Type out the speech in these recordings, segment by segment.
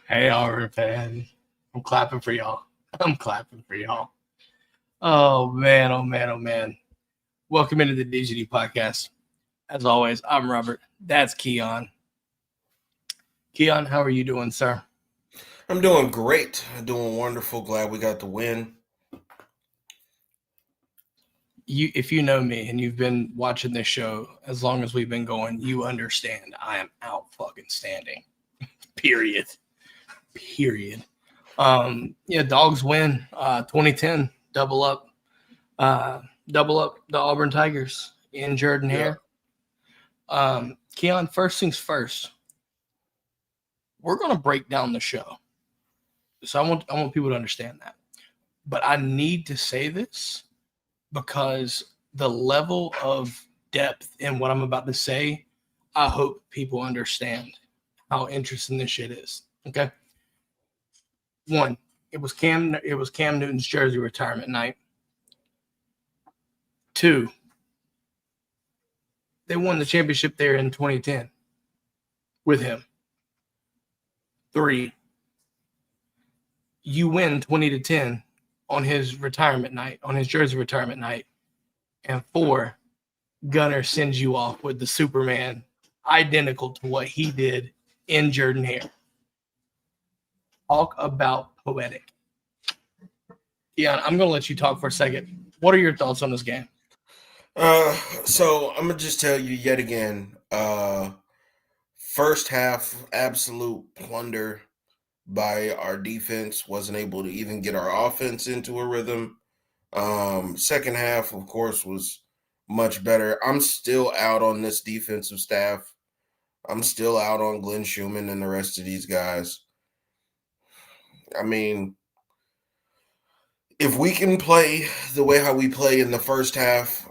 Hey, Auburn fan. I'm clapping for y'all. I'm clapping for y'all. Oh, man. Oh, man. Oh, man. Welcome into the DGD Podcast. As always, I'm Robert. That's Keon. Keon, how are you doing, sir? I'm doing great. I'm doing wonderful. Glad we got the win. If you know me and you've been watching this show as long as we've been going, you understand I am out fucking standing. Period. Period. Dawgs win. 2010. Uh, double up the Auburn Tigers in Jordan Yeah. Hare. Keon, first things first, we're going to break down the show. So I want people to understand that. But I need to say this because the level of depth in what I'm about to say, I hope people understand how interesting this shit is. Okay. One, it was Cam Newton's jersey retirement night. Two, they won the championship there in 2010 with him. Three, you win 20-10 on his retirement night, on his jersey retirement night. And four, Gunner sends you off with the Superman identical to what he did in Jordan Hare. Talk about poetic. Yeah, I'm going to let you talk for a second. What are your thoughts on this game? So I'm gonna just tell you yet again. First half, absolute plunder by our defense. Wasn't able to even get our offense into a rhythm. Second half, of course, was much better. I'm still out on this defensive staff. I'm still out on Glenn Schumann and the rest of these guys. I mean, if we can play the way how we play in the first half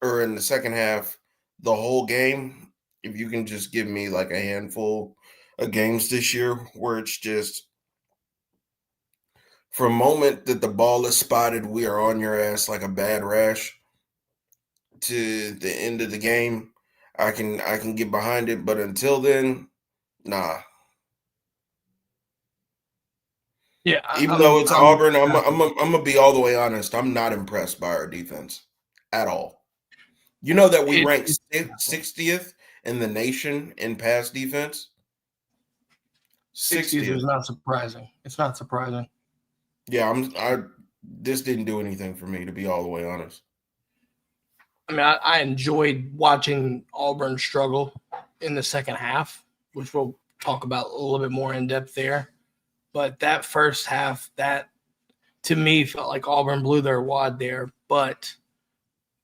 or in the second half, the whole game, if you can just give me like a handful of games this year where it's just from a moment that the ball is spotted, we are on your ass like a bad rash to the end of the game, I can get behind it. But until then, nah. Yeah, Even though it's Auburn, I'm gonna be all the way honest. I'm not impressed by our defense at all. You know that we rank 60th in the nation in pass defense. 60th is 60th. not surprising. It's not surprising. Yeah, this didn't do anything for me, to be all the way honest. I mean, I enjoyed watching Auburn struggle in the second half, which we'll talk about a little bit more in depth there. But that first half, that to me felt like Auburn blew their wad there. But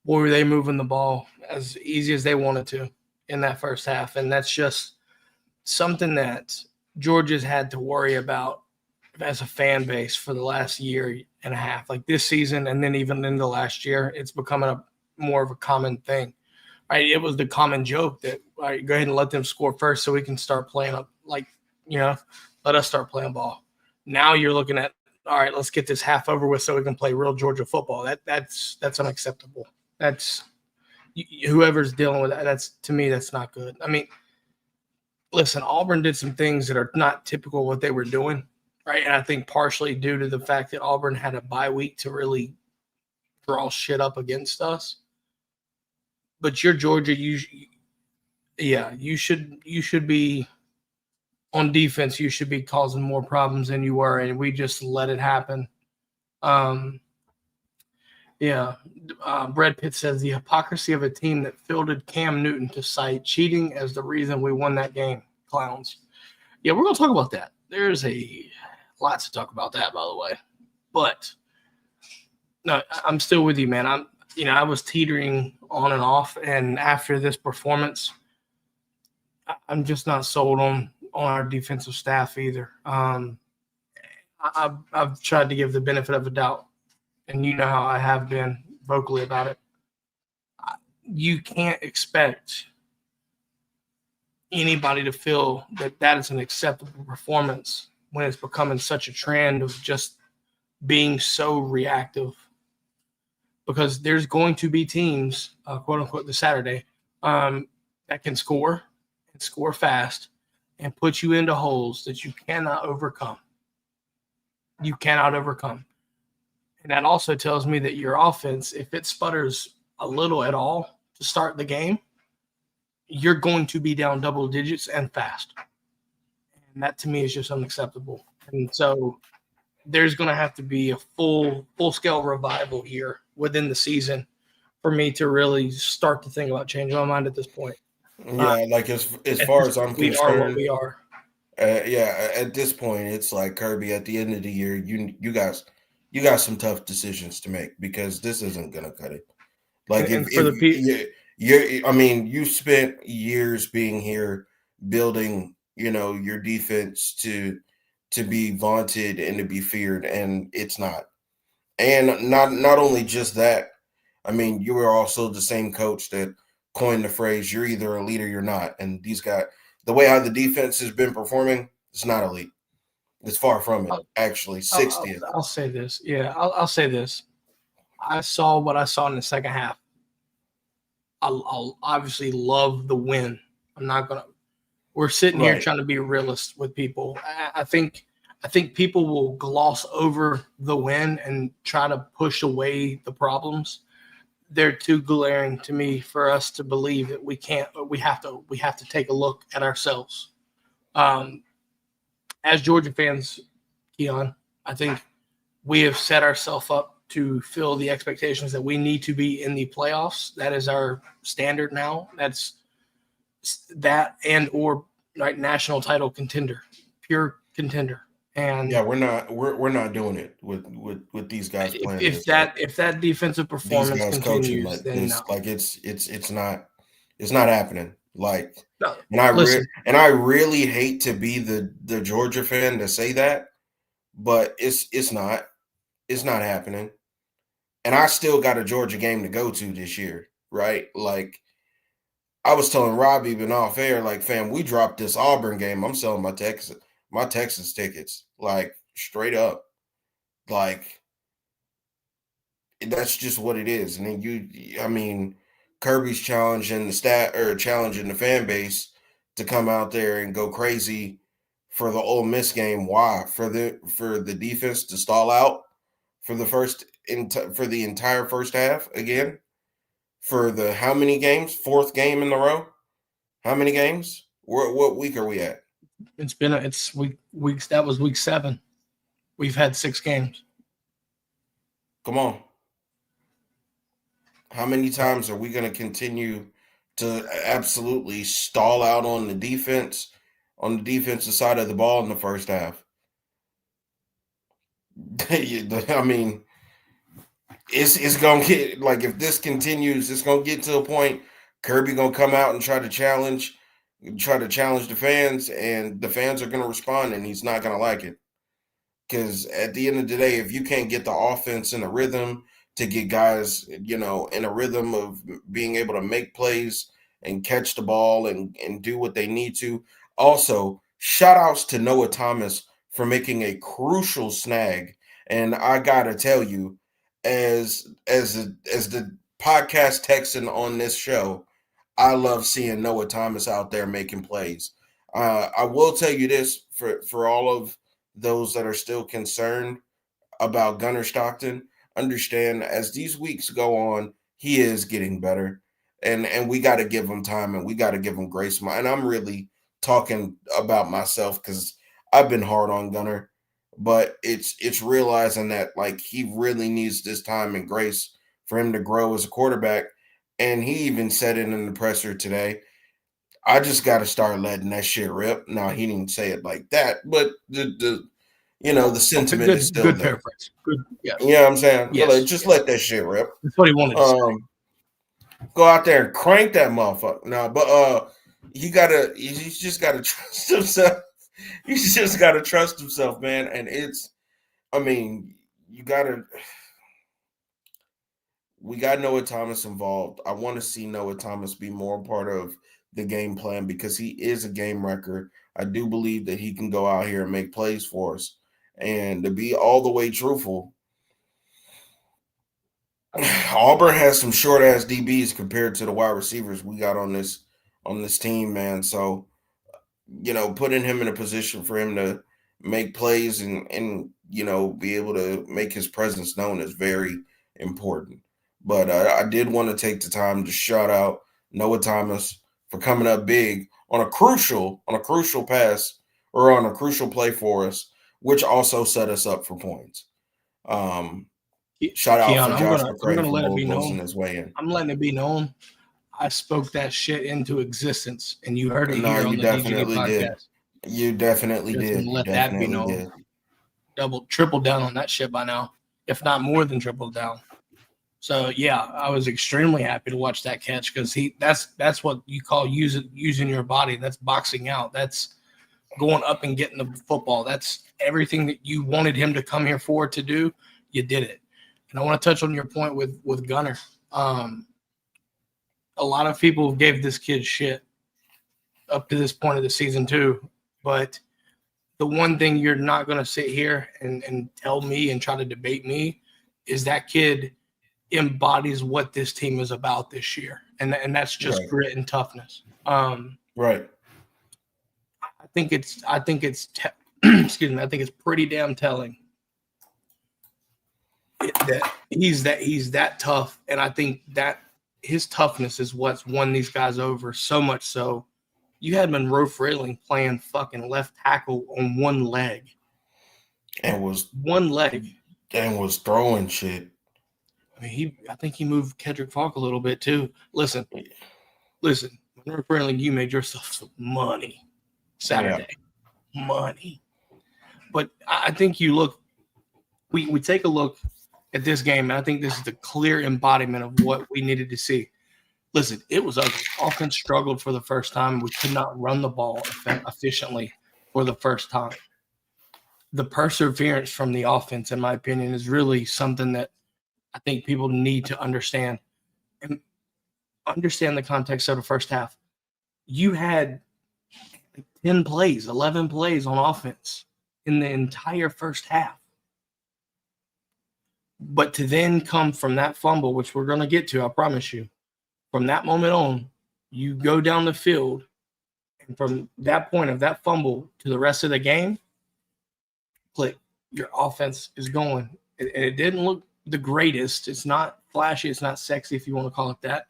boy, were they moving the ball as easy as they wanted to in that first half. And that's just something that Georgia's had to worry about as a fan base for the last year and a half. Like this season and then even in the last year, it's becoming more of a common thing. Right? It was the common joke that, all right, go ahead and let them score first so we can start playing up, like, let us start playing ball. Now you're looking at, all right, let's get this half over with so we can play real Georgia football. That's unacceptable. That's whoever's dealing with that. That's, to me, that's not good. I mean, listen, Auburn did some things that are not typical what they were doing, right? And I think partially due to the fact that Auburn had a bye week to really draw shit up against us. But you're Georgia, you should be on defense. You should be causing more problems than you were, and we just let it happen. Brad Pitt says the hypocrisy of a team that fielded Cam Newton to cite cheating as the reason we won that game. Clowns. Yeah, we're going to talk about that. There's a lot to talk about that, by the way. But no, I'm still with you, man. I was teetering on and off, and after this performance, I'm just not sold on our defensive staff either. I've tried to give the benefit of a doubt, and you know how I have been vocally about it. You can't expect anybody to feel that is an acceptable performance when it's becoming such a trend of just being so reactive. Because there's going to be teams, quote unquote, this Saturday, that can score and score fast and put you into holes that you cannot overcome. You cannot overcome. And that also tells me that your offense, if it sputters a little at all to start the game, you're going to be down double digits and fast. And that to me is just unacceptable. And so there's going to have to be a full-scale revival here within the season for me to really start to think about changing my mind at this point. Yeah, like as far as I'm we are what concerned, we are. yeah, at this point, it's like Kirby. At the end of the year, you got some tough decisions to make because this isn't gonna cut it. Like And for the people, I mean, you spent years being here, building, your defense to be vaunted and to be feared, and it's not. And not only just that, I mean, you were also the same coach that coined the phrase, "You're either elite or you're not." And these guys, the way how the defense has been performing, it's not elite. It's far from it, actually. 60th. I'll say this. Yeah, I'll say this. I saw what I saw in the second half. I'll obviously love the win. I'm not gonna. We're sitting here trying to be realist with people. I think people will gloss over the win and try to push away the problems. They're too glaring to me for us to believe that we can't. We have to take a look at ourselves. As Georgia fans, Keon, I think we have set ourselves up to fill the expectations that we need to be in the playoffs. That is our standard now. That's that and or national title contender, pure contender. And yeah, we're not doing it with these guys playing. If that defensive performance continues, like then this, no. like it's not happening. Like, No. and I really hate to be the Georgia fan to say that, but it's not happening. And I still got a Georgia game to go to this year, right? Like, I was telling Rob even off air, like, fam, we dropped this Auburn game. I'm selling my Texas tickets, like, straight up. Like, that's just what it is. And then I mean, Kirby's challenging the fan base to come out there and go crazy for the Ole Miss game. Why? For the defense to stall out for the entire first half again. For the how many games? Fourth game in a row. How many games? What week are we at? It's weeks. That was week 7. We've had 6 games. Come on. How many times are we going to continue to absolutely stall out on the defensive side of the ball in the first half? I mean, it's gonna get, like, if this continues, it's gonna get to a point Kirby gonna come out and try to challenge the fans, and the fans are gonna respond, and he's not gonna like it. Because at the end of the day, if you can't get the offense in a rhythm to get guys, in a rhythm of being able to make plays and catch the ball and do what they need to. Also, shout outs to Noah Thomas for making a crucial snag. And I gotta tell you, as the podcast Texan on this show, I love seeing Noah Thomas out there making plays. I will tell you this for all of those that are still concerned about Gunnar Stockton, understand as these weeks go on, he is getting better, and we got to give him time and we got to give him grace. And I'm really talking about myself because I've been hard on Gunnar, but it's realizing that, like, he really needs this time and grace for him to grow as a quarterback. And he even said it in the presser today. I just got to start letting that shit rip. Now, he didn't say it like that, but the sentiment is still good there. Paraphrase. Good, yes. You know what I'm saying? Yes, let that shit rip. That's what he wanted to say. Go out there and crank that motherfucker. No, but he's just gotta trust himself. He's just gotta trust himself, man. And we got Noah Thomas involved. I want to see Noah Thomas be more part of the game plan because he is a game wrecker. I do believe that he can go out here and make plays for us. And to be all the way truthful, Auburn has some short ass DBs compared to the wide receivers we got on this team, man. So putting him in a position for him to make plays and be able to make his presence known is very important. But I did want to take the time to shout out Noah Thomas for coming up big on a crucial pass or on a crucial play for us, which also set us up for points. Shout out Keon, for I'm Josh gonna McCray for let it be bulldozing known. his way in. I'm letting it be known. I spoke that shit into existence, and you heard it No, here on you the DGD definitely did. podcast. You definitely Just did. gonna You let that be definitely known. did. Double, triple down on that shit by now, if not more than triple down. So yeah, I was extremely happy to watch that catch because that's what you call using your body. That's boxing out. That's going up and getting the football. That's everything that you wanted him to come here for to do. You did it. And I want to touch on your point with Gunner. A lot of people gave this kid shit up to this point of the season too, but the one thing you're not going to sit here and tell me and try to debate me is that kid embodies what this team is about this year. And that's just grit and toughness. Right. I think it's excuse me. I think it's pretty damn telling that he's that tough. And I think that his toughness is what's won these guys over so much. So you had Monroe Frailing playing fucking left tackle on one leg. And was throwing shit. I mean, I think he moved Kedrick Falk a little bit too. Listen, Monroe Frailing, you made yourself some money Saturday. Yeah. Money. But I think we take a look at this game, and I think this is the clear embodiment of what we needed to see. Listen, it was ugly. Offense struggled for the first time. We could not run the ball efficiently for the first time. The perseverance from the offense, in my opinion, is really something that I think people need to understand. And understand the context of the first half. You had 10 plays, 11 plays on offense in the entire first half. But to then come from that fumble, which we're going to get to, I promise you, from that moment on, you go down the field, and from that point of that fumble to the rest of the game, click, your offense is going. And it didn't look the greatest. It's not flashy. It's not sexy, if you want to call it that.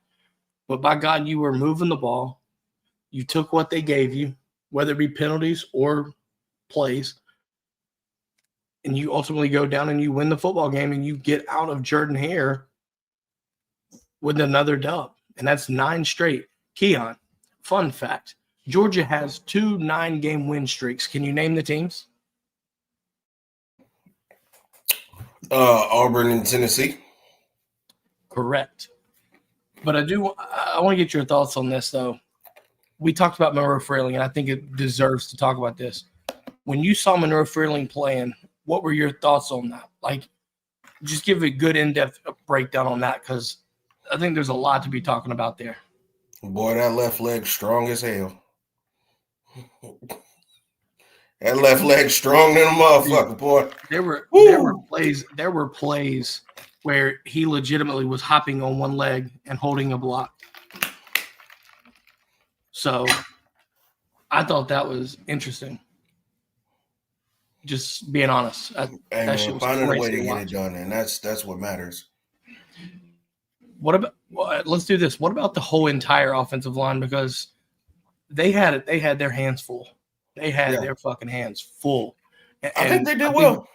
But by God, you were moving the ball. You took what they gave you, whether it be penalties or plays, and you ultimately go down and you win the football game and you get out of Jordan-Hare with another dub. And that's 9 straight. Keon, fun fact, Georgia has 2 9-game win streaks. Can you name the teams? Auburn and Tennessee. Correct. But I want to get your thoughts on this, though. We talked about Monroe Frailing, and I think it deserves to talk about this. When you saw Monroe Frailing playing, what were your thoughts on that? Like, just give a good in-depth breakdown on that, because I think there's a lot to be talking about there. Boy, that left leg strong as hell. That left leg strong than a motherfucker, boy. There were plays where he legitimately was hopping on one leg and holding a block. So I thought that was interesting. Just being honest. Finding a way to get it done, and that's what matters. Let's do this. What about the whole entire offensive line? Because they had their hands full. They had their fucking hands full. I think they did well.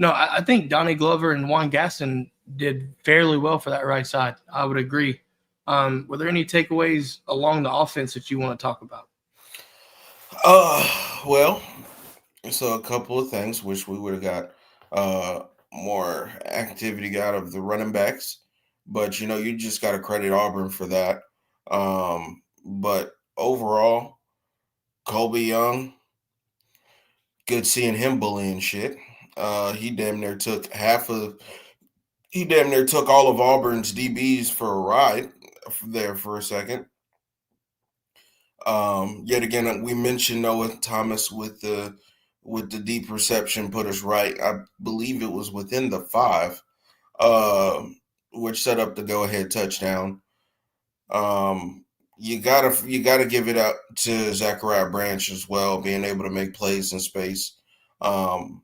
I think Donnie Glover and Juan Gaston did fairly well for that right side. I would agree. Were there any takeaways along the offense that you want to talk about? Well, so a couple of things. Wish we would have got more activity out of the running backs, but you just got to credit Auburn for that. But overall, Colby Young, good seeing him bullying shit. He damn near took all of Auburn's DBs for a ride there for a second. Yet again, we mentioned Noah Thomas with the deep reception put us right. I believe it was within the 5, which set up the go-ahead touchdown. you gotta give it up to Zachariah Branch as well, being able to make plays in space. And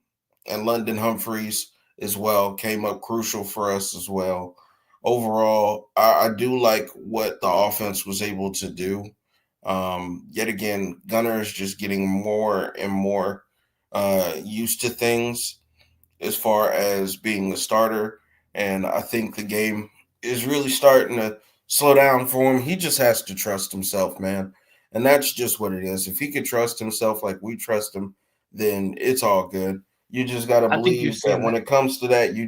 London Humphreys as well came up crucial for us as well. Overall, I do like what the offense was able to do. Yet again, Gunner is just getting more and more used to things as far as being the starter. And I think the game is really starting to slow down for him. He just has to trust himself, man. And that's just what it is. If he could trust himself like we trust him, then it's all good. You just got to I think you've believe that seen when that. it comes to that, you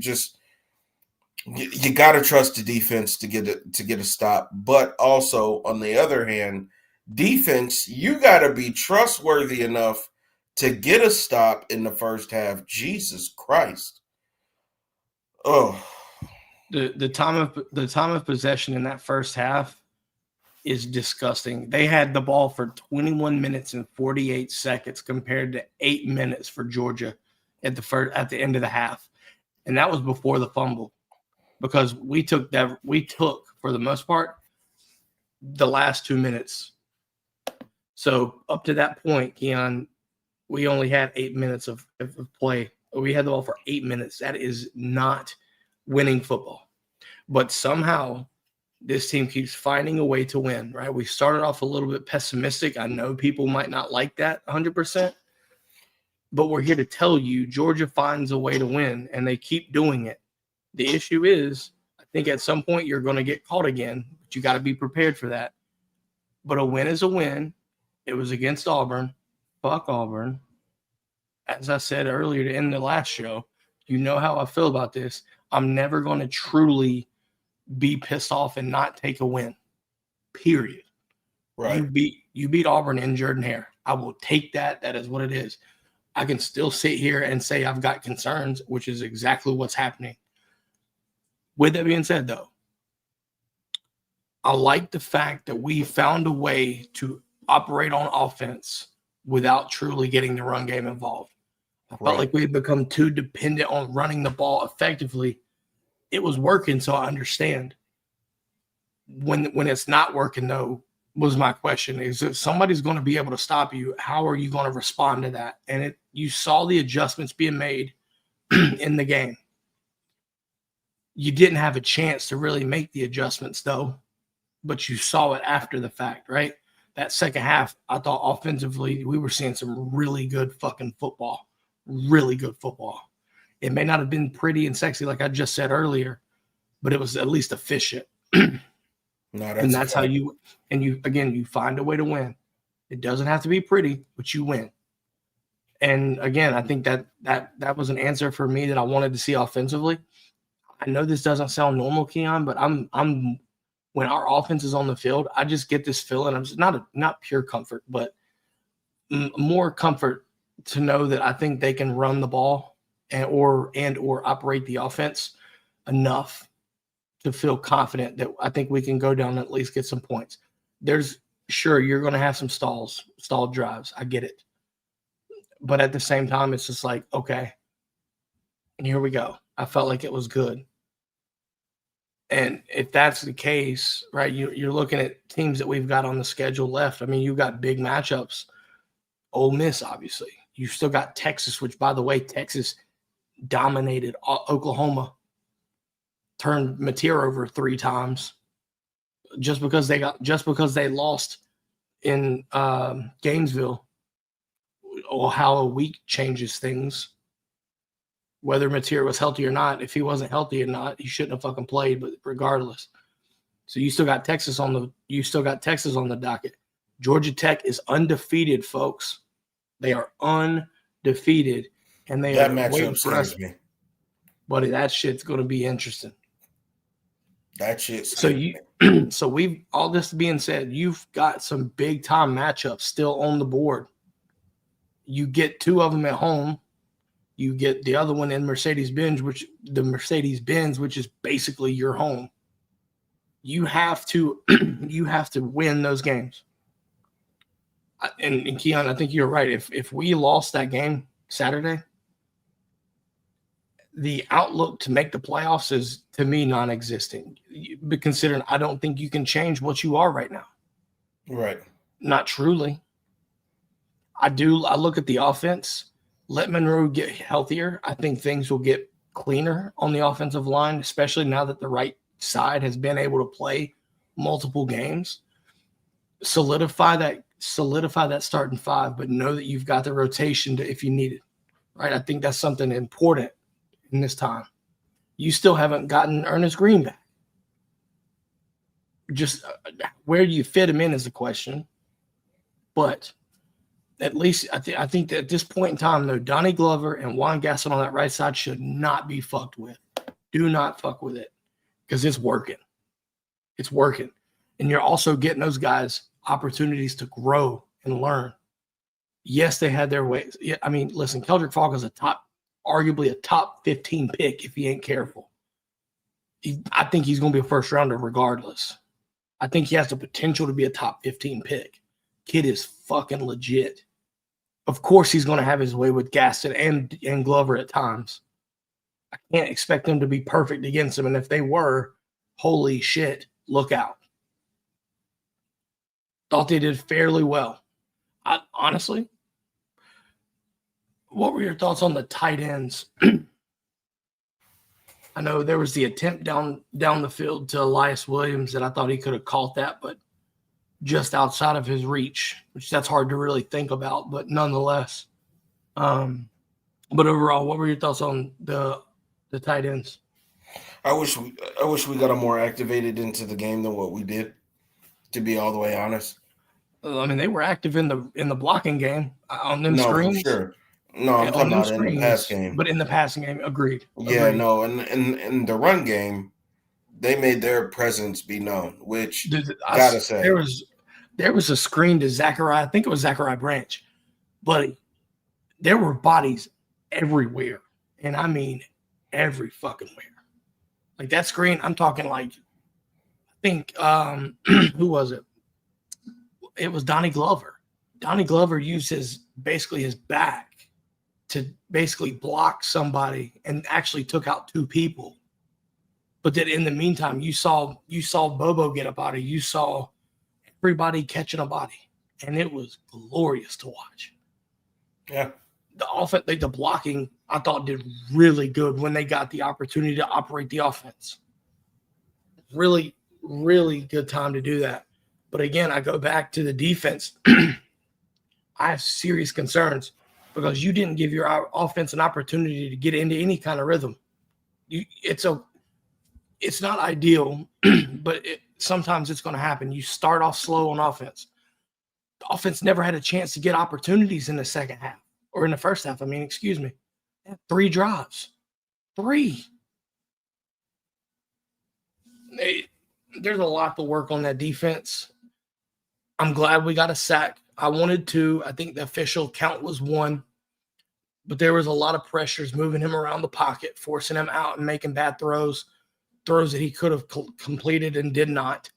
got to trust the defense to get a stop. But also, on the other hand, defense, you got to be trustworthy enough to get a stop in the first half. Jesus Christ. Oh, The time of possession in that first half is disgusting. They had the ball for 21 minutes and 48 seconds compared to 8 minutes for Georgia at the end of the half. And that was before the fumble. Because we took for the most part the last 2 minutes. So up to that point, Keon, we only had 8 minutes of play. We had the ball for 8 minutes. That is not winning football. But somehow this team keeps finding a way to win, right? We started off a little bit pessimistic. I know people might not like that 100%, but we're here to tell you Georgia finds a way to win, and they keep doing it. The issue is, I think at some point you're going to get caught again, but you got to be prepared for that. But a win is a win. It was against Auburn. Fuck Auburn. As I said earlier in the last show, you know how I feel about this. I'm never going to truly be pissed off and not take a win. Period. right. You beat Auburn in Jordan Hare. I will take that. That is what it is. I can still sit here and say I've got concerns, which is exactly what's happening. With that being said, though, I like the fact that we found a way to operate on offense without truly getting the run game involved. I felt like we had become too dependent on running the ball effectively. It was working, so I understand. When it's not working, though, was my question. Is if somebody's going to be able to stop you, how are you going to respond to that? And you saw the adjustments being made in the game. You didn't have a chance to really make the adjustments, though, but you saw it after the fact, right? That second half, I thought offensively, we were seeing some really good fucking football. Really good football. It may not have been pretty and sexy like I just said earlier, but it was at least efficient. And that's how you find a way to win. It doesn't have to be pretty, but you win. And again, I think that was an answer for me that I wanted to see offensively. I know this doesn't sound normal, Keon, but I'm when our offense is on the field, I just get this feeling. I'm just not pure comfort, but more comfort to know that I think they can run the ball and or operate the offense enough to feel confident that I think we can go down and at least get some points. Sure, you're going to have some stalled drives. I get it. But at the same time, it's just like, okay, and here we go. I felt like it was good. And if that's the case, right, you're looking at teams that we've got on the schedule left. I mean, you've got big matchups. Ole Miss, obviously. You still got Texas, which, by the way, Texas dominated Oklahoma, turned Mateer over 3 times just because they lost in Gainesville. Or how a week changes things. Whether Mateer was healthy or not, if he wasn't healthy or not, he shouldn't have fucking played. But regardless, so you still got Texas on the docket. Georgia Tech is undefeated, folks. They are undefeated, and they That are waiting matchup for us. scares me. Buddy, that shit's going to be interesting. That shit. So we've all this being said, you've got some big time matchups still on the board. You get 2 of them at home. You get the other one in Mercedes-Benz, which is basically your home. You have to win those games. And Keon, I think you're right. If we lost that game Saturday, the outlook to make the playoffs is, to me, non-existent. But considering I don't think you can change what you are right now. Right. Not truly. I look at the offense. Let Monroe get healthier. I think things will get cleaner on the offensive line, especially now that the right side has been able to play multiple games. Solidify that starting five, but know that you've got the rotation if you need it. Right? I think that's something important in this time. You still haven't gotten Ernest Green back. Just where do you fit him in is the question. But at least I think that at this point in time, though, Donnie Glover and Juan Gasson on that right side should not be fucked with. Do not fuck with it because it's working. It's working. And you're also getting those guys opportunities to grow and learn. Yes, they had their ways. Yeah, I mean, listen, Keldrick Falk is arguably a top 15 pick if he ain't careful. I think he's going to be a first rounder regardless. I think he has the potential to be a top 15 pick. Kid is fucking legit. Of course, he's going to have his way with Gaston and Glover at times. I can't expect them to be perfect against him. And if they were, holy shit, look out. Thought they did fairly well. Honestly, what were your thoughts on the tight ends? I know there was the attempt down the field to Elias Williams that I thought he could have caught that, but just outside of his reach, which that's hard to really think about, but nonetheless. But overall, what were your thoughts on the tight ends? I wish we got them more activated into the game than what we did, to be all the way honest. I mean, they were active in the blocking game on them screens. For sure. No, I'm talking about in the pass game. But in the passing game, agreed. Yeah, no, and in the run game, they made their presence be known, which gotta say. There was a screen to Zachariah. I think it was Zachariah Branch. But there were bodies everywhere. And I mean every fucking where. Like that screen, I'm talking like, I think, who was it? It was Donnie Glover. Donnie Glover used his back to basically block somebody and actually took out two people. But then in the meantime, you saw Bobo get a body. You saw everybody catching a body. And it was glorious to watch. Yeah. The offense, the blocking, I thought did really good when they got the opportunity to operate the offense. Really, really good time to do that. But again, I go back to the defense. I have serious concerns because you didn't give your offense an opportunity to get into any kind of rhythm. It's not ideal, but sometimes it's going to happen. You start off slow on offense. The offense never had a chance to get opportunities in the second half or in the first half. Excuse me. 3 drives. 3. There's a lot to work on that defense. I'm glad we got a sack. I wanted 2. I think the official count was 1. But there was a lot of pressures moving him around the pocket, forcing him out and making bad throws that he could have completed and did not.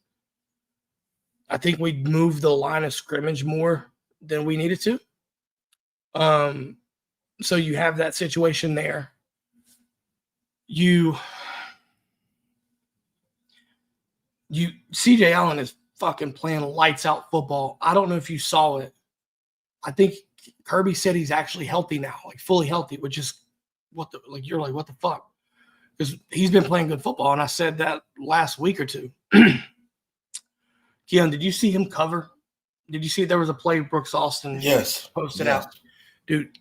I think we moved the line of scrimmage more than we needed to. So you have that situation there. CJ Allen is fucking playing lights out football. I don't know if you saw it. I think Kirby said he's actually healthy now, like fully healthy, which is you're like, what the fuck? Because he's been playing good football. And I said that last week or two. Keon, did you see him cover? Did you see there was a play Brooks Austin posted out? Dude,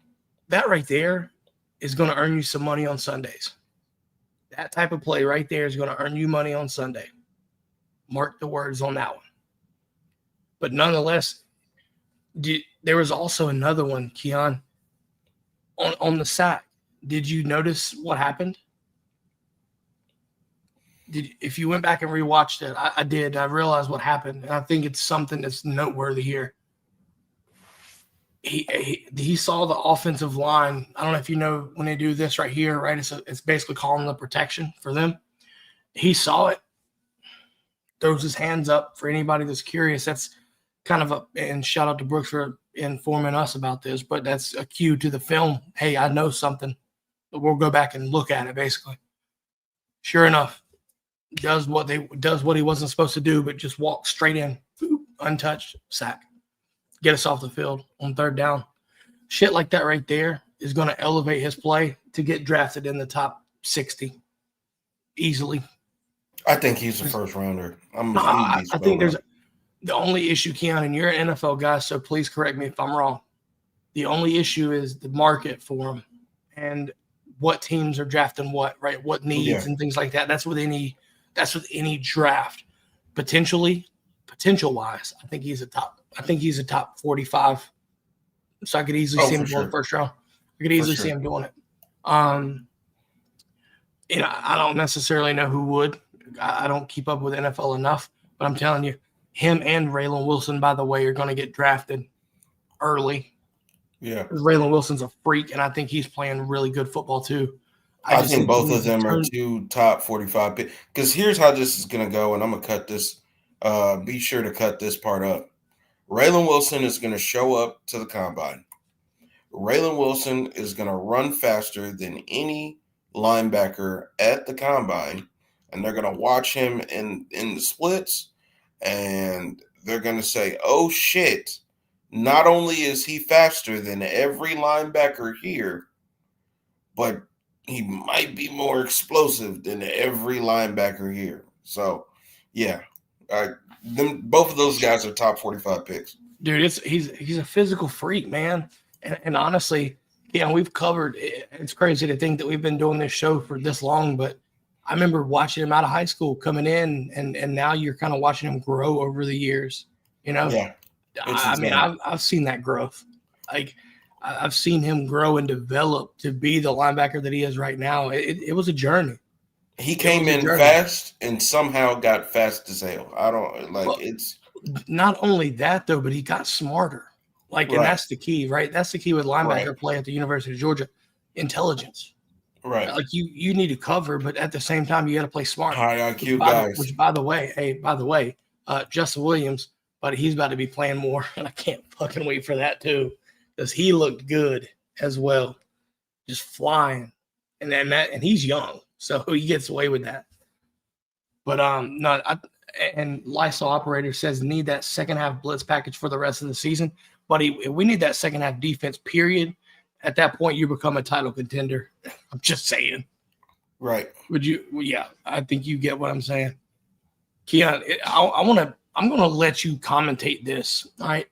that right there is going to earn you some money on Sundays. That type of play right there is going to earn you money on Sunday. Mark the words on that one. But nonetheless, there was also another one, Keon, on the sack. Did you notice what happened? If you went back and rewatched it, I did. I realized what happened, and I think it's something that's noteworthy here. He saw the offensive line. I don't know if you know when they do this right here, right? It's basically calling the protection for them. He saw it, throws his hands up. For anybody that's curious, that's kind of and shout out to Brooks for informing us about this, but that's a cue to the film. Hey, I know something. We'll go back and look at it, basically. Sure enough, does what he wasn't supposed to do, but just walk straight in. untouched, sack. Get us off the field on third down. Shit like that right there is going to elevate his play to get drafted in the top 60 easily. I think he's a first rounder. I think there's the only issue, Keon, and you're an NFL guy, so please correct me if I'm wrong. The only issue is the market for him and what teams are drafting what, right? What needs and things like that. That's with any draft. Potential-wise, I think he's a top 45. So I could easily see him going first round. I could easily see him doing it. I don't necessarily know who would. I don't keep up with NFL enough, but I'm telling you, him and Raylan Wilson, by the way, are going to get drafted early. Yeah. Raylan Wilson's a freak, and I think he's playing really good football too. I think both of them are two top 45 picks. Because here's how this is going to go, and I'm going to cut this. Be sure to cut this part up. Raylan Wilson is going to show up to the combine. Raylan Wilson is going to run faster than any linebacker at the combine, and they're going to watch him in the splits, and they're going to say, oh, shit, not only is he faster than every linebacker here, but he might be more explosive than every linebacker here. So, yeah, both of those guys are top 45 picks. Dude, he's a physical freak, man. And honestly, we've covered – it's crazy to think that we've been doing this show for this long, but I remember watching him out of high school coming in, and now you're kind of watching him grow over the years, Yeah. I mean, I've seen that growth. Like, I've seen him grow and develop to be the linebacker that he is right now. It was a journey. He came in fast and somehow got fast as hell. It's not only that though, but he got smarter. And that's the key, right? That's the key with linebacker play at the University of Georgia. Intelligence. Right. Like you need to cover, but at the same time you got to play smart. High IQ guys. Which by the way, Justin Williams, but he's about to be playing more, and I can't fucking wait for that too. Because he looked good as well, just flying, and he's young, so he gets away with that. But and Lysol operator says need that second half blitz package for the rest of the season, but we need that second half defense. Period. At that point, you become a title contender. I'm just saying. Right? Would you? Well, yeah, I think you get what I'm saying. Keon, I'm gonna let you commentate this. All right.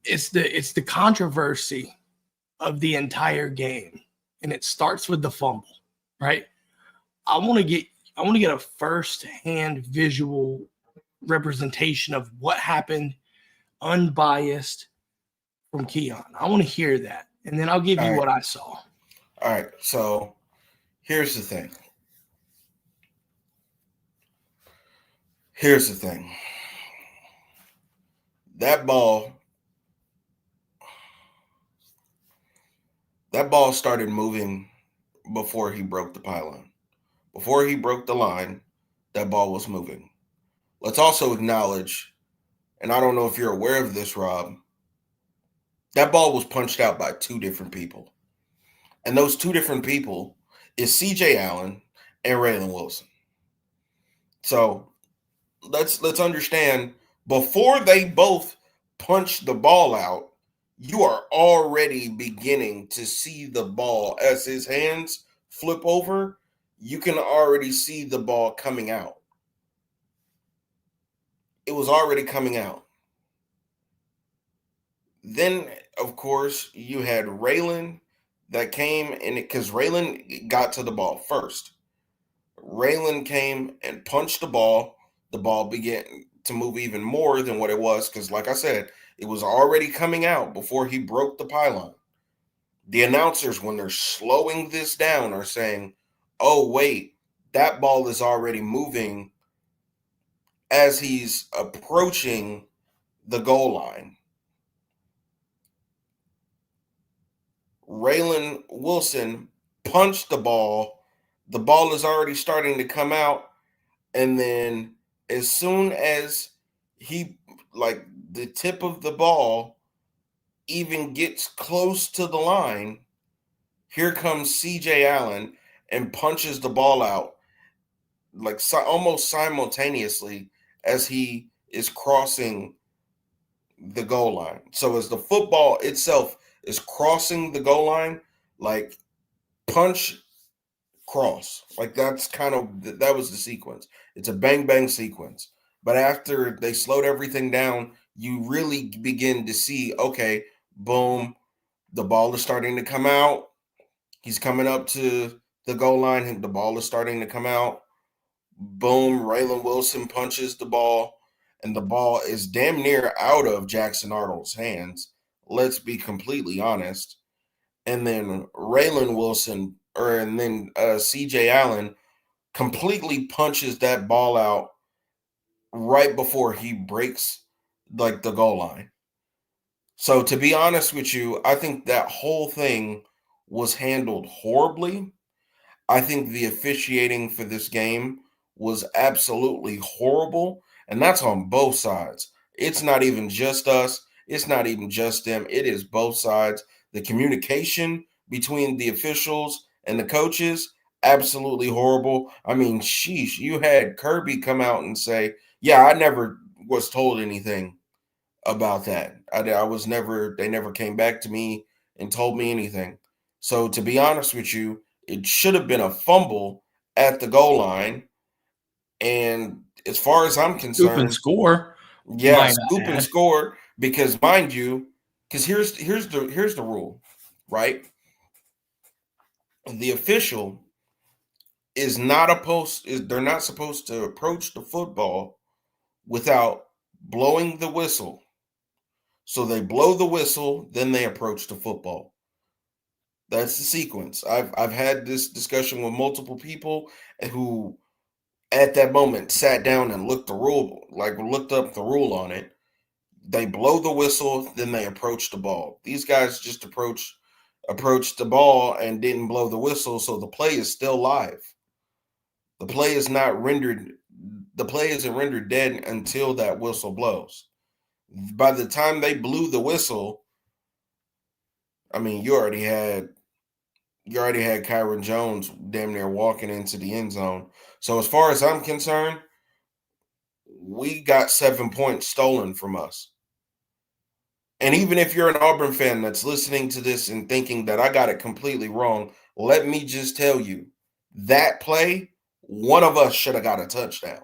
It's the controversy of the entire game, and it starts with the fumble, right? I want to get a first-hand visual representation of what happened, unbiased, from Keon. I want to hear that, and then I'll give you what I saw. All right, so here's the thing. That ball started moving before he broke the pylon. Before he broke the line, that ball was moving. Let's also acknowledge, and I don't know if you're aware of this, Rob, that ball was punched out by two different people. And those two different people is C.J. Allen and Raylan Wilson. So let's understand, before they both punch the ball out, you are already beginning to see the ball as his hands flip over. You can already see the ball coming out. It was already coming out. Then, of course, you had Raylan that came in it because Raylan got to the ball first. Raylan came and punched the ball. The ball began to move even more than what it was because, like I said, it was already coming out before he broke the pylon. The announcers, when they're slowing this down, are saying, oh, wait, that ball is already moving as he's approaching the goal line. Raylan Wilson punched the ball. The ball is already starting to come out. And then as soon as the tip of the ball even gets close to the line, here comes C.J. Allen and punches the ball out almost simultaneously as he is crossing the goal line. So as the football itself is crossing the goal line, like punch, cross, like that's kind of that was the sequence. It's a bang bang sequence. But after they slowed everything down, you really begin to see, okay, boom, the ball is starting to come out. He's coming up to the goal line, and the ball is starting to come out. Boom, Raylan Wilson punches the ball, and the ball is damn near out of Jackson Arnold's hands. Let's be completely honest. And then Raylan Wilson, and then CJ Allen completely punches that ball out right before he breaks like the goal line. So to be honest with you, I think that whole thing was handled horribly. I think the officiating for this game was absolutely horrible, and that's on both sides. It's not even just us, it's not even just them, it is both sides. The communication between the officials and the coaches, absolutely horrible. I mean, sheesh, you had Kirby come out and say, "Yeah, I never was told anything about that. I was never, they never came back to me and told me anything." So to be honest with you, it should have been a fumble at the goal line. And as far as I'm Scoop and concerned, score. yeah, scoop and score. Because mind you, because here's the rule, right? The official is not they're not supposed to approach the football without blowing the whistle. So they blow the whistle, then they approach the football. That's the sequence. I've had this discussion with multiple people who at that moment sat down and looked up the rule on it. They blow the whistle, then they approach the ball. These guys just approached the ball and didn't blow the whistle, so the play is still live. The play is not rendered the play isn't rendered dead until that whistle blows. By the time they blew the whistle, I mean you already had Kyron Jones damn near walking into the end zone. So as far as I'm concerned, we got 7 points stolen from us. And even if you're an Auburn fan that's listening to this and thinking that I got it completely wrong, let me just tell you, that play, one of us should have got a touchdown,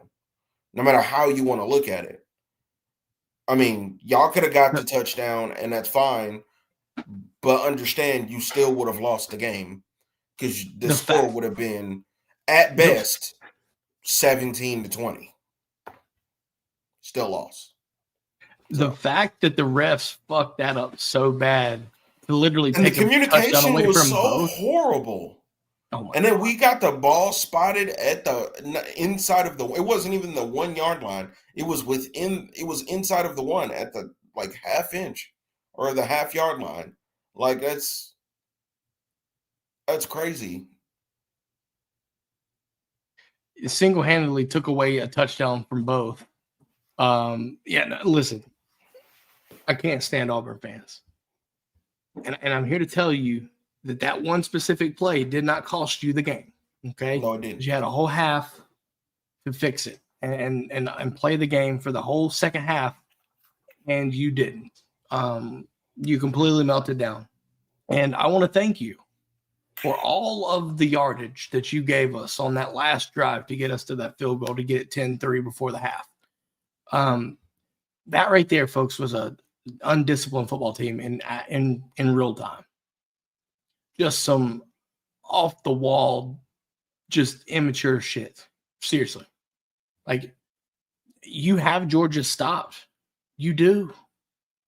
no matter how you want to look at it. I mean, y'all could have got the touchdown, and that's fine, but understand you still would have lost the game because the score would have been, at best, 17-20. Still lost. The fact that the refs fucked that up so bad to literally and take the communication away was from so both. Horrible. Oh and then God. We got the ball spotted at the inside of the. It wasn't even the 1 yard line. It was inside of the one at the like half inch or the half yard line. Like that's crazy. It single-handedly took away a touchdown from both. Listen, I can't stand Auburn fans. And I'm here to tell you that one specific play did not cost you the game. Okay? No, it didn't. You had a whole half to fix it and play the game for the whole second half, and you didn't. You completely melted down. And I want to thank you for all of the yardage that you gave us on that last drive to get us to that field goal, to get it 10-3 before the half. That right there, folks, was a undisciplined football team in real time. Just some off the wall, just immature shit. Seriously, like you have Georgia stopped. You do,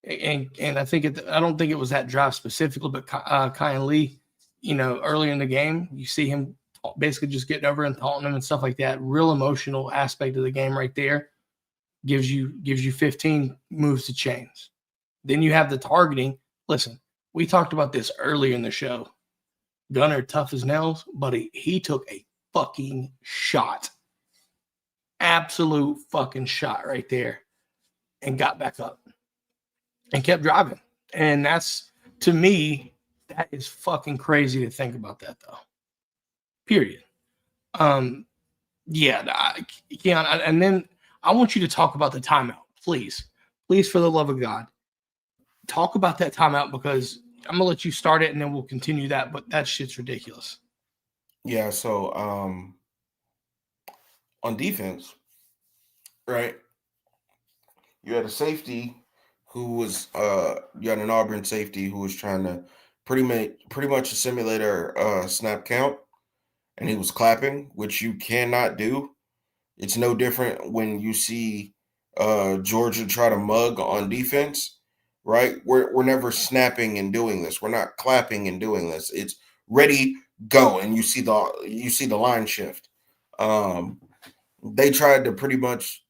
and I don't think it was that drive specifically, but Kyan Lee, earlier in the game, you see him basically just getting over and taunting him and stuff like that. Real emotional aspect of the game right there. Gives you 15 moves to chains. Then you have the targeting. Listen, we talked about this earlier in the show. Gunner, tough as nails, buddy. He took a fucking shot. Absolute fucking shot right there. And got back up. And kept driving. And that's, to me, that is fucking crazy to think about that, though. Period. And then I want you to talk about the timeout. please, for the love of God, talk about that timeout because I'm gonna let you start it and then we'll continue that. But that shit's ridiculous. Yeah. So on defense, right? You had a safety who was you had an Auburn safety who was trying to pretty much simulate a snap count, and he was clapping, which you cannot do. It's no different when you see Georgia try to mug on defense, right? We're never snapping and doing this. We're not clapping and doing this. It's ready, go, and you see the line shift. They tried to pretty much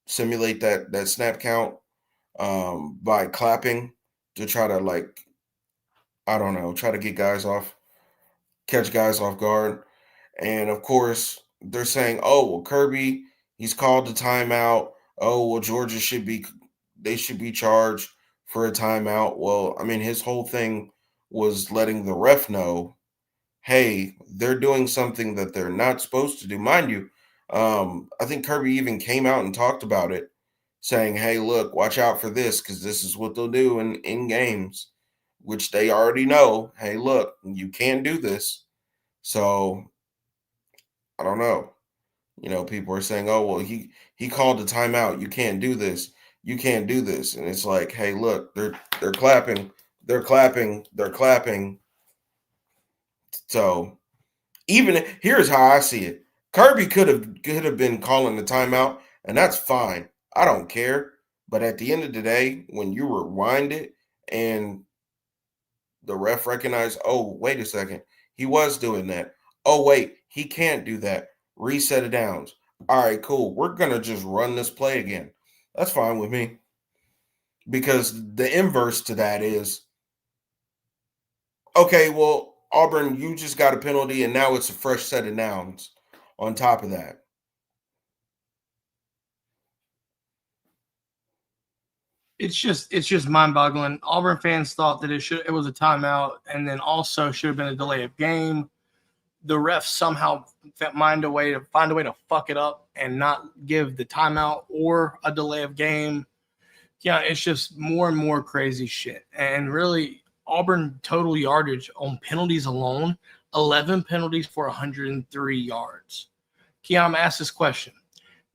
simulate that snap count by clapping to try to try to catch guys off guard. And of course, they're saying, "Oh, well, Kirby, he's called the timeout. Oh, well, they should be charged for a timeout." Well, I mean, his whole thing was letting the ref know, "Hey, they're doing something that they're not supposed to do." Mind you, I think Kirby even came out and talked about it, saying, "Hey, look, watch out for this because this is what they'll do in games," which they already know. Hey, look, you can't do this. So I don't know. People are saying, "Oh, well, he called the timeout. You can't do this. You can't do this." And it's like, "Hey, look, they're clapping. They're clapping. They're clapping." So even here's how I see it. Kirby could have been calling the timeout, and that's fine. I don't care. But at the end of the day, when you rewind it and the ref recognized, "Oh, wait a second, he was doing that. Oh, wait, he can't do that. Reset it downs. All right, cool. We're gonna just run this play again." That's fine with me. Because the inverse to that is, okay, well, Auburn, you just got a penalty, and now it's a fresh set of downs on top of that. It's just mind-boggling. Auburn fans thought that it was a timeout, and then also should have been a delay of game. The refs somehow find a way to fuck it up and not give the timeout or a delay of game. Yeah, it's just more and more crazy shit. And really, Auburn total yardage on penalties alone, 11 penalties for 103 yards. Keon, asked this question.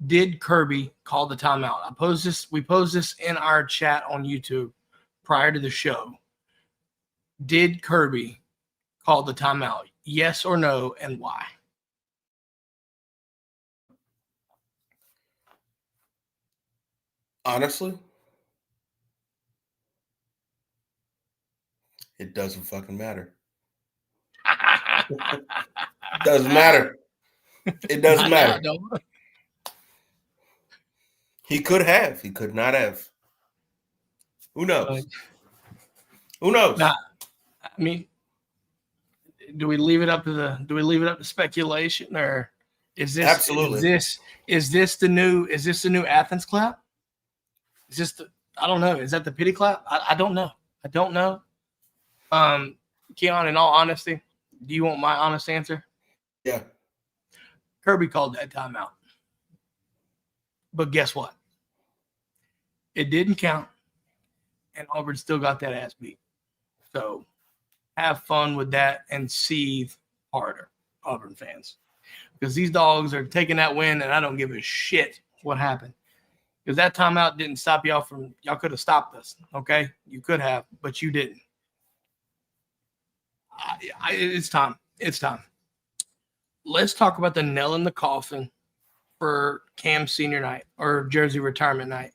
Did Kirby call the timeout? We posed this in our chat on YouTube prior to the show. Did Kirby call the timeout? Yes or no, and why? Honestly, it doesn't fucking matter. It doesn't matter. It doesn't matter. He could have. He could not have. Who knows? Who knows? Nah, I mean, do we leave it up to speculation, or is this Absolutely. is this the new Athens clap? Is this I don't know. Is that the pity clap? I don't know. I don't know. Keon, in all honesty, do you want my honest answer? Yeah. Kirby called that timeout. But guess what? It didn't count, and Auburn still got that ass beat. So have fun with that and seethe harder, Auburn fans. Because these dogs are taking that win, and I don't give a shit what happened. Because that timeout didn't stop y'all could have stopped us, okay? You could have, but you didn't. It's time. It's time. Let's talk about the nail in the coffin for Cam's senior night or jersey retirement night.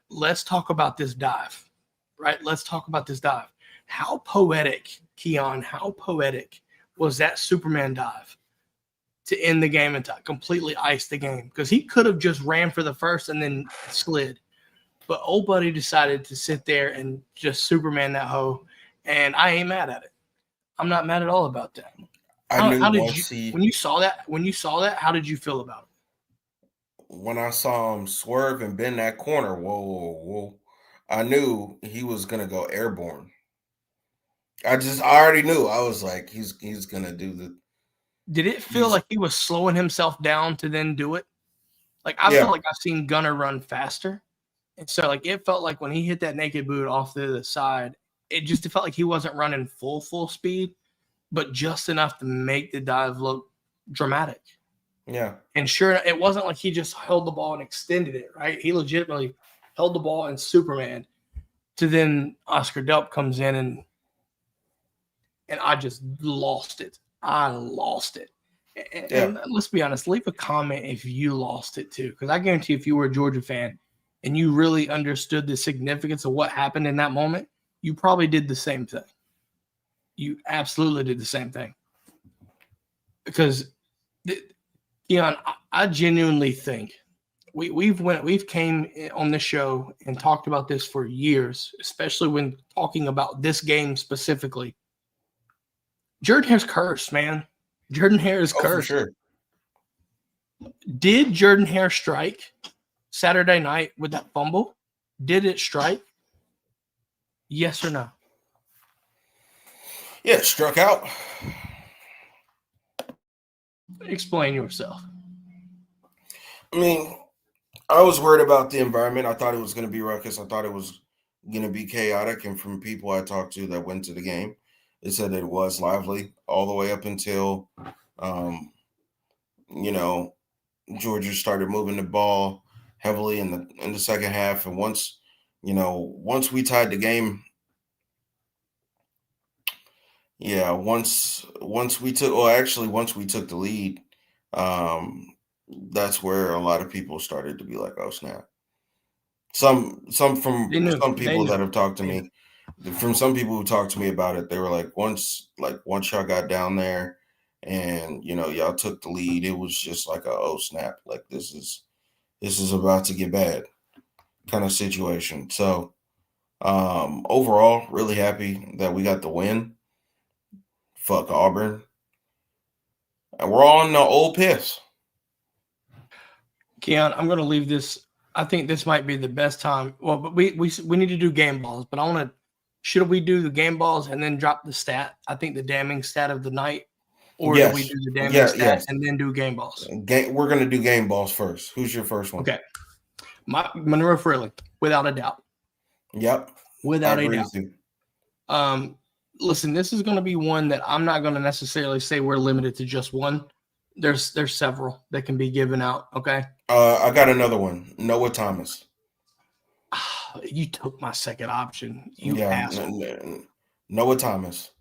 Let's talk about this dive, right? Let's talk about this dive. How poetic, Keon, how poetic was that Superman dive to end the game and to completely ice the game? Because he could have just ran for the first and then slid. But old buddy decided to sit there and just Superman that hoe. And I ain't mad at it. I'm not mad at all about that. When you saw that, how did you feel about it? When I saw him swerve and bend that corner, whoa, I knew he was gonna go airborne. I already knew. I was like, he's gonna do the. Did it feel like he was slowing himself down to then do it? Like I felt like I've seen Gunner run faster, And so, like, it felt like when he hit that naked boot off the other side, it felt like he wasn't running full speed, but just enough to make the dive look dramatic. Yeah. And sure, it wasn't like he just held the ball and extended it, right? He legitimately held the ball and Superman. To then Oscar Delp comes in and I just lost it. I lost it. And let's be honest, leave a comment if you lost it too, because I guarantee if you were a Georgia fan and you really understood the significance of what happened in that moment, you probably did the same thing. You absolutely did the same thing. Because, Keon, I genuinely think we've came on this show and talked about this for years, especially when talking about this game specifically. Jordan Hare's cursed, man. Jordan Hare is cursed. For sure. Did Jordan Hare strike Saturday night with that fumble? Did it strike? Yes or no? Yeah, it struck out. Explain yourself. I mean, I was worried about the environment. I thought it was going to be ruckus. I thought it was going to be chaotic. And from people I talked to that went to the game, they said it was lively all the way up until, Georgia started moving the ball heavily in the second half. And once we tied the game, once we took the lead, that's where a lot of people started to be like, oh snap. Some people that have talked to me, from some people who talked to me about it, they were like, once y'all got down there and y'all took the lead, it was just like oh snap, like this is about to get bad kind of situation. So overall, really happy that we got the win. Fuck Auburn. And we're all in the old piss. Keon, I'm going to leave this. I think this might be the best time. Well, but we need to do game balls, but I want to. Should we do the game balls and then drop the stat? I think the damning stat of the night, or do we do the damning stat and then do game balls? We're going to do game balls first. Who's your first one? Okay, Monroe Freely, without a doubt. Yep, without a doubt. Listen, this is going to be one that I'm not going to necessarily say we're limited to just one. There's several that can be given out. Okay. I got another one. Noah Thomas. You took my second option. You asshole. Noah Thomas.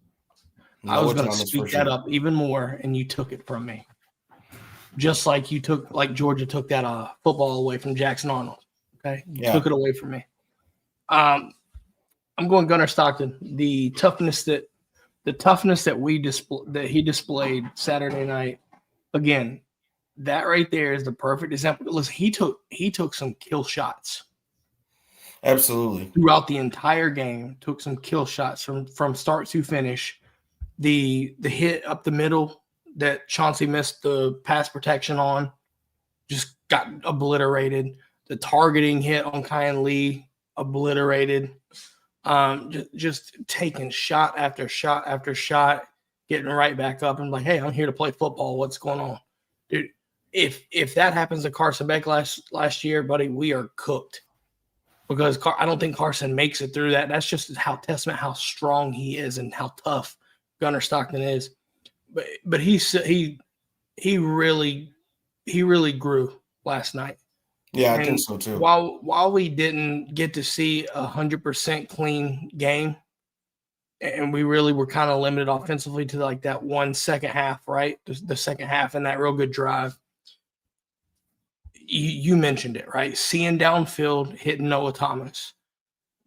I was going to speak that up even more, and you took it from me. Just like Georgia took that football away from Jackson Arnold. Okay, you took it away from me. I'm going Gunnar Stockton. The toughness that he displayed Saturday night. Again, that right there is the perfect example. Listen, he took some kill shots. Absolutely. Throughout the entire game, took some kill shots from start to finish. The hit up the middle that Chauncey missed the pass protection on just got obliterated. The targeting hit on Kyan Lee, obliterated. Just taking shot after shot after shot, getting right back up and like, hey, I'm here to play football. What's going on? Dude, if that happens to Carson Beck last year, buddy, we are cooked. Because I don't think Carson makes it through that. That's just how strong he is and how tough Gunnar Stockton is. But he really grew last night. Yeah, I think so too. While we didn't get to see 100% clean game, and we really were kind of limited offensively to like that 1 second half, right? The second half and that real good drive. You mentioned it, right? Seeing downfield, hitting Noah Thomas,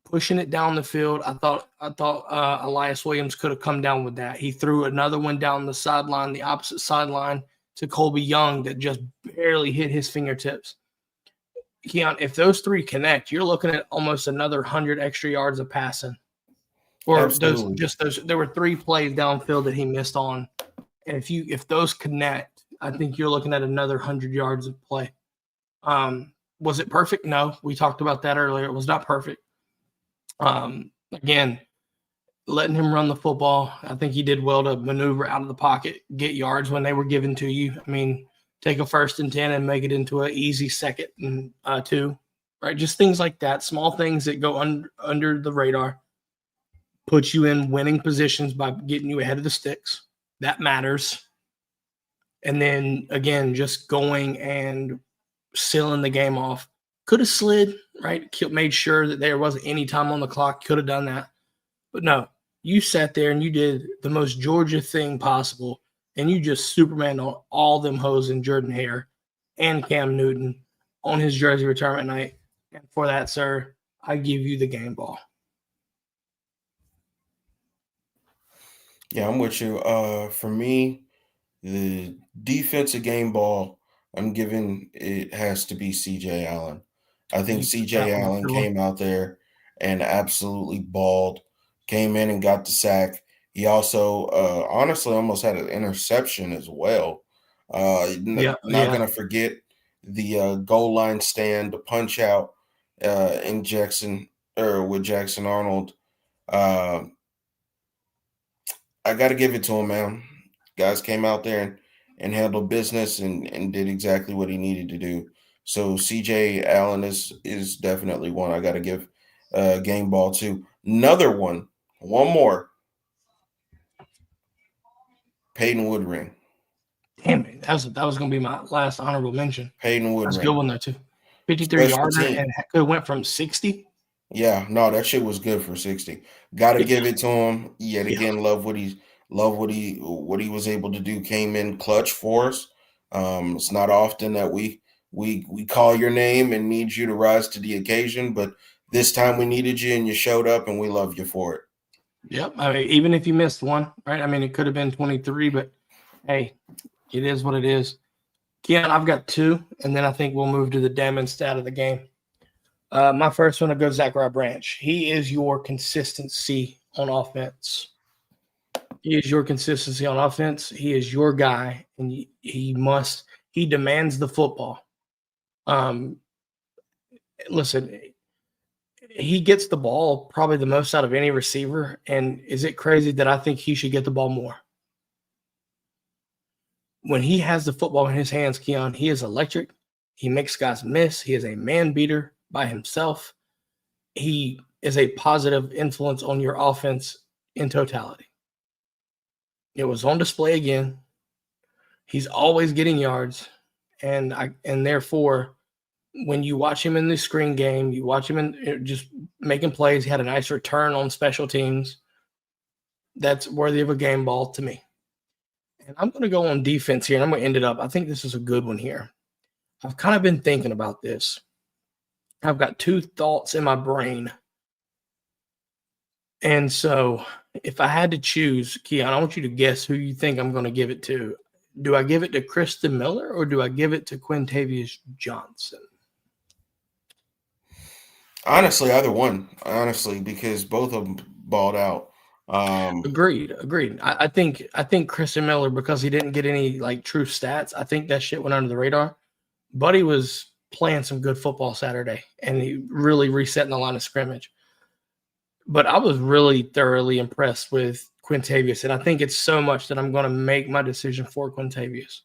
pushing it down the field. I thought Elias Williams could have come down with that. He threw another one down the sideline, the opposite sideline to Colby Young that just barely hit his fingertips. Keon, if those three connect, you're looking at almost another 100 extra yards of passing. Or those. There were 3 plays downfield that he missed on, and if those connect, I think you're looking at another 100 yards of play. Was it perfect? No, we talked about that earlier. It was not perfect. Again, letting him run the football, I think he did well to maneuver out of the pocket, get yards when they were given to you. I mean, take a 1st and 10 and make it into an easy 2nd and 2. right? Just things like that, small things that go under the radar, put you in winning positions by getting you ahead of the sticks. That matters. And then again, just going and sealing the game off. Could have slid, right? Made sure that there wasn't any time on the clock. Could have done that. But no, you sat there and you did the most Georgia thing possible. And you just Superman on all them hoes in Jordan Hare and Cam Newton on his jersey retirement night. And for that, sir, I give you the game ball. Yeah, I'm with you. For me, the defensive game ball, I'm giving it has to be CJ Allen. I think You took that CJ one, Allen Phil. came out there and absolutely balled, came in and got the sack. He also honestly almost had an interception as well. Yeah, Not gonna forget the goal line stand, the punch out in Jackson or with Jackson Arnold. Uh, I got to give it to him, man. Guys came out there and handled business and did exactly what he needed to do. So CJ Allen is definitely one I got to give game ball to. Another one more. Peyton Woodring. Damn it. That was going to be my last honorable mention. Peyton That's a good Woodring. one, though, too. 53 Special yarder team. and could have went from 60. Yeah, no, that shit was good for 60. Got to Yeah. give it to him. Yet Yeah. again, love what he was able to do. Came in clutch for us. It's not often that we call your name and need you to rise to the occasion, but this time we needed you and you showed up and we love you for it. Yep. I mean, even if you missed one, right? I mean, it could have been 23, but hey, it is what it is. Keon, I've got two, and then I think we'll move to the damn stat of the game. My first one will go Zachariah Branch. He is your consistency on offense. He is your consistency on offense. He is your guy, and he demands the football. Listen, he gets the ball probably the most out of any receiver. And is it crazy that I think he should get the ball more? When he has the football in his hands, Keon, he is electric. He makes guys miss. He is a man beater by himself. He is a positive influence on your offense in totality. It was on display again. He's always getting yards. And therefore, when you watch him in the screen game, you watch him in just making plays. He had a nice return on special teams. That's worthy of a game ball to me. And I'm going to go on defense here, and I'm going to end it up. I think this is a good one here. I've kind of been thinking about this. I've got two thoughts in my brain. And so if I had to choose, Keon, I want you to guess who you think I'm going to give it to. Do I give it to Kristen Miller or do I give it to Quintavious Johnson? Honestly, either one. Honestly, because both of them balled out. Agreed. I think Kristen Miller, because he didn't get any like true stats, I think that shit went under the radar. Buddy was playing some good football Saturday, and he really resetting the line of scrimmage. But I was really thoroughly impressed with Quintavious, and I think it's so much that I'm going to make my decision for Quintavious.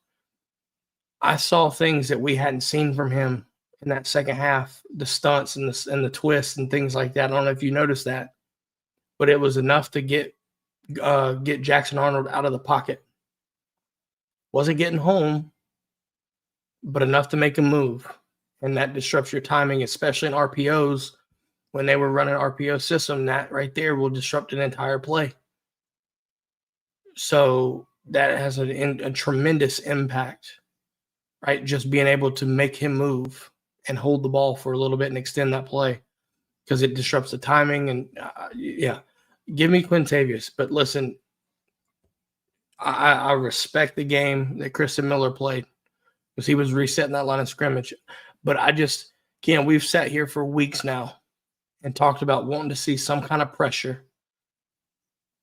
I saw things that we hadn't seen from him in that second half, the stunts and the twists and things like that. I don't know if you noticed that, but it was enough to get Jackson Arnold out of the pocket. Wasn't getting home, but enough to make him move. And that disrupts your timing, especially in RPOs. When they were running RPO system, that right there will disrupt an entire play. So that has a tremendous impact, right? Just being able to make him move and hold the ball for a little bit and extend that play because it disrupts the timing. And yeah, give me Quintavious. But listen, I respect the game that Kristen Miller played because he was resetting that line of scrimmage. But we've sat here for weeks now and talked about wanting to see some kind of pressure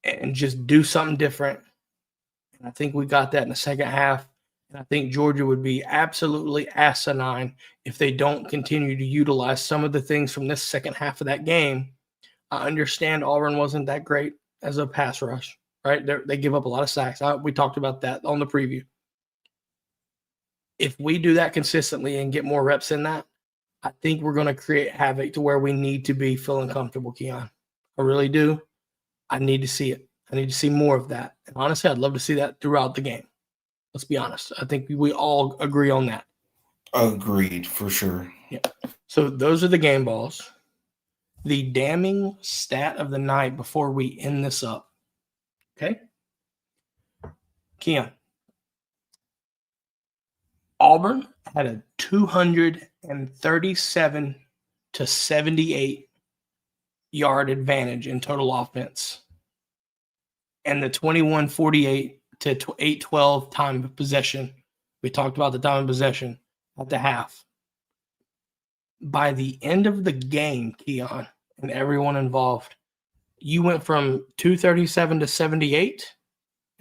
and just do something different. And I think we got that in the second half. And I think Georgia would be absolutely asinine if they don't continue to utilize some of the things from this second half of that game. I understand Auburn wasn't that great as a pass rush, right? They give up a lot of sacks. We talked about that on the preview. If we do that consistently and get more reps in that, I think we're going to create havoc to where we need to be feeling comfortable, Keon. I really do. I need to see it. I need to see more of that. And honestly, I'd love to see that throughout the game. Let's be honest. I think we all agree on that. Agreed, for sure. Yeah. So those are the game balls. The damning stat of the night before we end this up. Okay? Keon. Auburn had a 237 to 78 yard advantage in total offense. And the 21-48 to 8-12 time of possession. We talked about the time of possession at the half. By the end of the game, Keon, and everyone involved, you went from 237 to 78.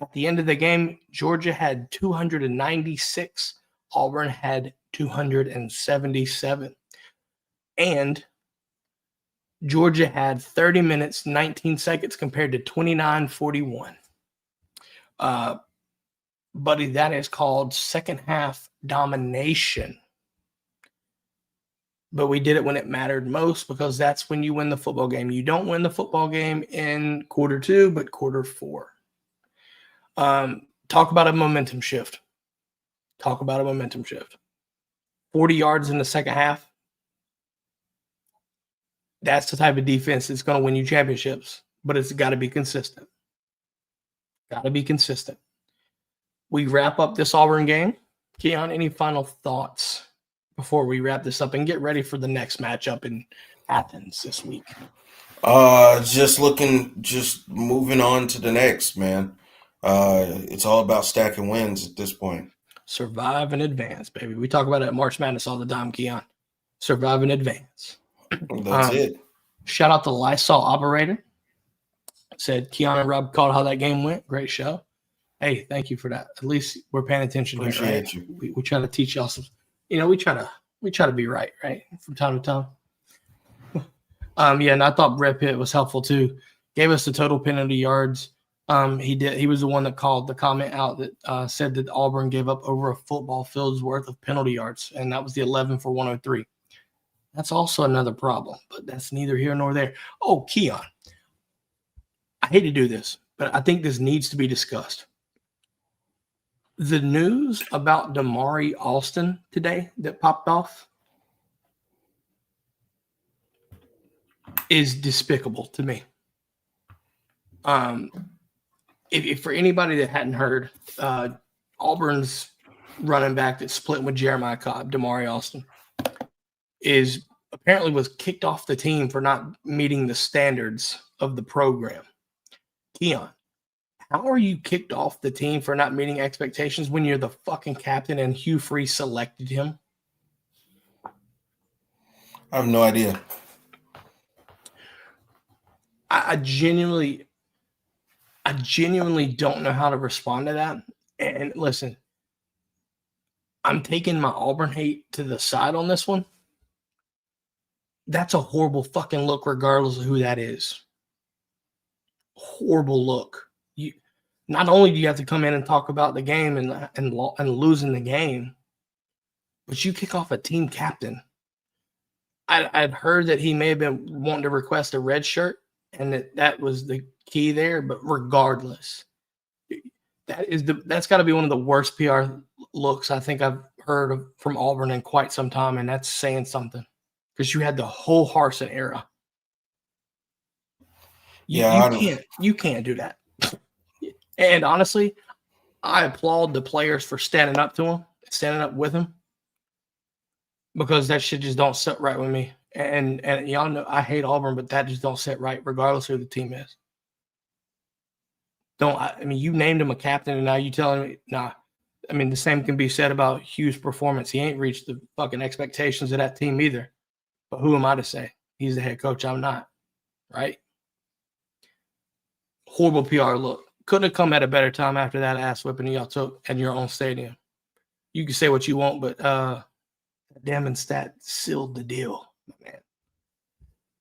At the end of the game, Georgia had 296. Auburn had 277. And Georgia had 30 minutes, 19 seconds compared to 29:41. Buddy, that is called second half domination. But we did it when it mattered most because that's when you win the football game. You don't win the football game in quarter 2, but quarter 4. Talk about a momentum shift. 40 yards in the second half. That's the type of defense that's going to win you championships, but it's got to be consistent. We wrap up this Auburn game. Keon, any final thoughts before we wrap this up and get ready for the next matchup in Athens this week? Just moving on to the next, man. It's all about stacking wins at this point. Survive and advance, baby. We talk about it at March Madness all the time, Keon. Survive and advance. That's it. Shout out to Lysol Operator. Said Keon and Rob called how that game went. Great show. Hey, thank you for that. At least we're paying attention. Appreciate here, right? We try to teach y'all some. We try to be right from time to time. And I thought Brett Pitt was helpful too. Gave us the total penalty yards. He was the one that called the comment out that said that Auburn gave up over a football field's worth of penalty yards, and that was the 11 for 103. That's also another problem, but that's neither here nor there. Oh, Keon, I hate to do this, but I think this needs to be discussed. The news about Damari Alston today that popped off is despicable to me. If for anybody that hadn't heard, Auburn's running back that split with Jeremiah Cobb, Damari Alston, was kicked off the team for not meeting the standards of the program. Keon, how are you kicked off the team for not meeting expectations when you're the fucking captain and Hugh Freeze selected him? I have no idea. I genuinely don't know how to respond to that. And listen, I'm taking my Auburn hate to the side on this one. That's a horrible fucking look regardless of who that is. Horrible look. Not only do you have to come in and talk about the game and losing the game, but you kick off a team captain. I'd heard that he may have been wanting to request a red shirt, and that was the key there. But regardless, that's got to be one of the worst PR looks I think I've heard from Auburn in quite some time, and that's saying something because you had the whole Harsin era. You can't do that. And honestly, I applaud the players for standing up to him, standing up with him, because that shit just don't sit right with me. And y'all know I hate Auburn, but that just don't sit right, regardless of who the team is. You named him a captain, and now you telling me, nah. I mean, the same can be said about Hugh's performance. He ain't reached the fucking expectations of that team either. But who am I to say? He's the head coach. I'm not. Right? Horrible PR look. Couldn't have come at a better time after that ass whipping y'all took in your own stadium. You can say what you want, but damn stat sealed the deal, man.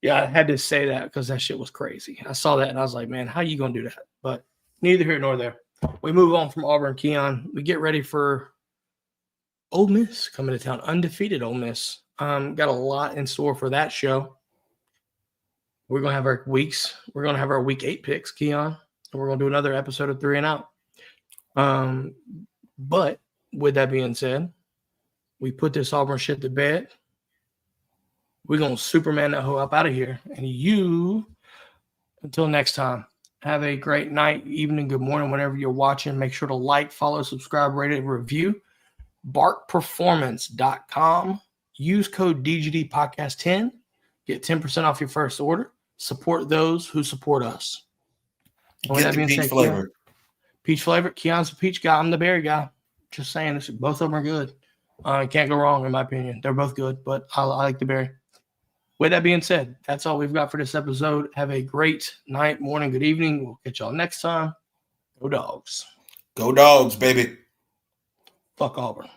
Yeah, I had to say that because that shit was crazy. I saw that and I was like, man, how you gonna do that? But neither here nor there. We move on from Auburn, Keon. We get ready for Ole Miss coming to town, undefeated Ole Miss. Got a lot in store for that show. We're gonna have our weeks. We're gonna have our week 8 picks, Keon, and we're gonna do another episode of 3 and Out. But with that being said, we put this Auburn shit to bed. We're gonna Superman that hoe up out of here, and you. Until next time. Have a great night, evening, good morning, whenever you're watching. Make sure to like, follow, subscribe, rate it, review. BarkPerformance.com. Use code DGD Podcast 10. Get 10% off your first order. Support those who support us. Get the peach flavor. Peach flavor. Keon's the peach guy. I'm the berry guy. Just saying, both of them are good. Can't go wrong, in my opinion. They're both good, but I like the berry. With that being said, that's all we've got for this episode. Have a great night, morning, good evening. We'll catch y'all next time. Go Dawgs. Go Dawgs, baby. Fuck Auburn.